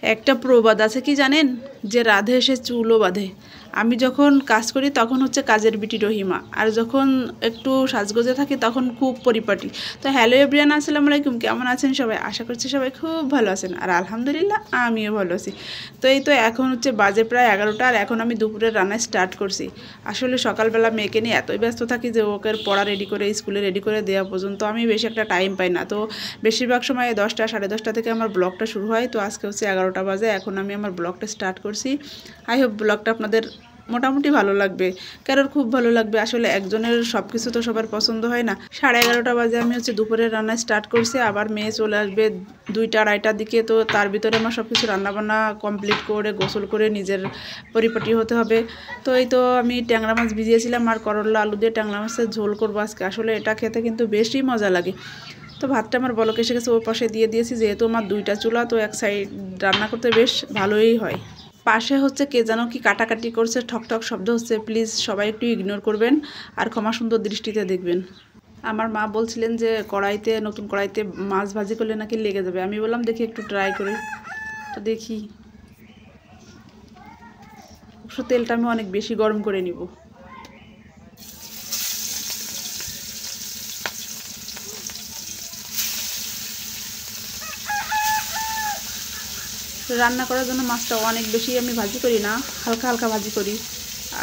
একটা প্রবাদ আছে কি জানেন, যে রাধে এসে চুলও বাঁধে। আমি যখন কাজ করি তখন হচ্ছে কাজের বিটি রহিমা, আর যখন একটু সাজগোজে থাকি তখন খুব পরিপাটি। তো হ্যালো এভরিওয়ান, আসসালামু আলাইকুম, কেমন আছেন সবাই? আশা করছি সবাই খুব ভালো আছেন, আর আলহামদুলিল্লাহ আমিও ভালো আছি। তো এই তো এখন হচ্ছে বাজে প্রায় 11টা, আর এখন আমি দুপুরের রান্না স্টার্ট করছি। আসলে সকালবেলা মেয়েকে নিয়ে এতই ব্যস্ত থাকি যে ওকে পড়া রেডি করে স্কুলে রেডি করে দেওয়া পর্যন্ত আমি বেশি একটা টাইম পাই না। তো বেশিরভাগ সময় 10টা সাড়ে 10টা থেকে আমার ব্লগটা শুরু হয়। তো আজকে হচ্ছে 11টা বাজে, এখন আমি আমার ব্লগটা স্টার্ট করছি। আই হোপ ব্লগটা আপনাদের মোটামুটি ভালো লাগবে, কারোর খুব ভালো লাগবে। আসলে একজনের সব কিছু তো সবার পছন্দ হয় না। 11:30 বাজে আমি হচ্ছে দুপুরের রান্না স্টার্ট করছি, আবার মেয়ে চলে আসবে 2টা আড়াইটার দিকে। তো তার ভিতরে আমার সব কিছু রান্নাবান্না কমপ্লিট করে গোসল করে নিজের পরিপাটি হতে হবে। তো এই তো আমি ট্যাংরা মাছ ভিজিয়েছিলাম, আর করলা আলু দিয়ে ট্যাংরা মাছের ঝোল করবো আজকে। আসলে এটা খেতে কিন্তু বেশি মজা লাগে। তো ভাতটা আমার বলক এসে গেছে, ওর পাশে দিয়ে দিয়েছি। যেহেতু আমার 2টা চুলা, তো এক সাইড রান্না করতে বেশ ভালোই হয়। পাশে হচ্ছে কে যেন কি কাটাকাটি করছে, ঠকঠক শব্দ হচ্ছে, প্লিজ সবাই একটু ইগনোর করবেন আর ক্ষমা সুন্দর দৃষ্টিতে দেখবেন। আমার মা বলছিলেন যে কড়াইতে, নতুন কড়াইতে মাছ ভাজি করলে নাকি লেগে যাবে। আমি বললাম দেখি একটু ট্রাই করে, তো দেখি। অবশ্য তেলটা আমি অনেক বেশি গরম করে নিব। রান্না করার জন্য মাছটা অনেক বেশি আমি ভাজি করি না, হালকা হালকা ভাজি করি।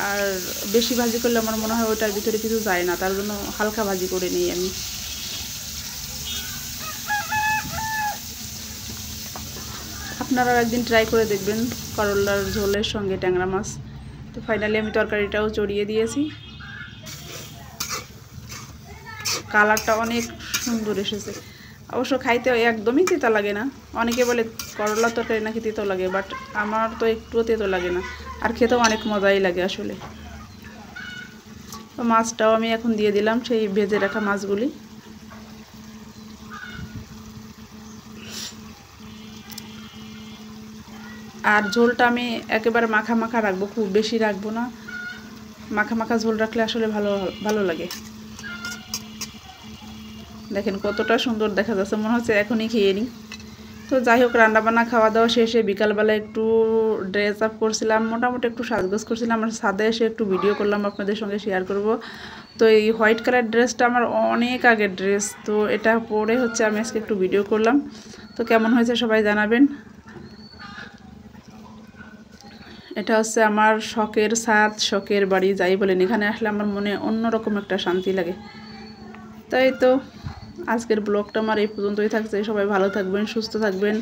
আর বেশি ভাজি করলে আমার মনে হয় ওটার ভিতরে কিছু যায় না, তার জন্য হালকা ভাজি করে নিই আমি। আপনারাও একদিন ট্রাই করে দেখবেন করলার ঝোলের সঙ্গে ট্যাংরা মাছ। তো ফাইনালি আমি তরকারিটাও চড়িয়ে দিয়েছি। কালারটা অনেক সুন্দর এসেছে। অবশ্য খাইতে একদমই তেতো লাগে না। অনেকে বলে করলার তরকারি নাকি তেতো লাগে, বাট আমার তো একটুও তেতো লাগে না, আর খেতেও অনেক মজাই লাগে আসলে। তো মাছটাও আমি এখন দিয়ে দিলাম, সেই ভেজে রাখা মাছগুলি। আর ঝোলটা আমি একেবারে মাখা মাখা রাখবো, খুব বেশি রাখবো না। মাখা মাখা ঝোল রাখলে আসলে ভালো ভালো লাগে। দেখেন কতটা সুন্দর দেখা যাচ্ছে, মনে হচ্ছে এখনই খেয়ে নিই। তো যাই হোক, রান্নাবান্না খাওয়া দাওয়া শেষে বিকালবেলা একটু ড্রেস আপ করছিলাম, মোটামুটি একটু সাজগোজ করছিলাম। আর ছাদে এসে একটু ভিডিও করলাম, আপনাদের সঙ্গে শেয়ার করব। তো এই হোয়াইট কালার ড্রেসটা আমার অনেক আগের ড্রেস, তো এটা পরে হচ্ছে আমি আজকে একটু ভিডিও করলাম। তো কেমন হয়েছে সবাই জানাবেন। এটা হচ্ছে আমার শখের ছাদ, শখের বাড়ি, যাই বলেন, এখানে আসলে আমার মনে অন্যরকম একটা শান্তি লাগে। তাই তো আজকের ব্লগটা আমার এই পর্যন্তই থাকছে। সবাই ভালো থাকবেন, সুস্থ থাকবেন,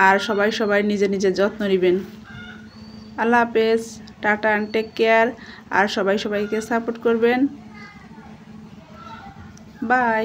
আর সবাই নিজে নিজের যত্ন নেবেন। আল্লাহ হাফেজ, টাটা অ্যান্ড টেক কেয়ার। আর সবাইকে সাপোর্ট করবেন। বাই।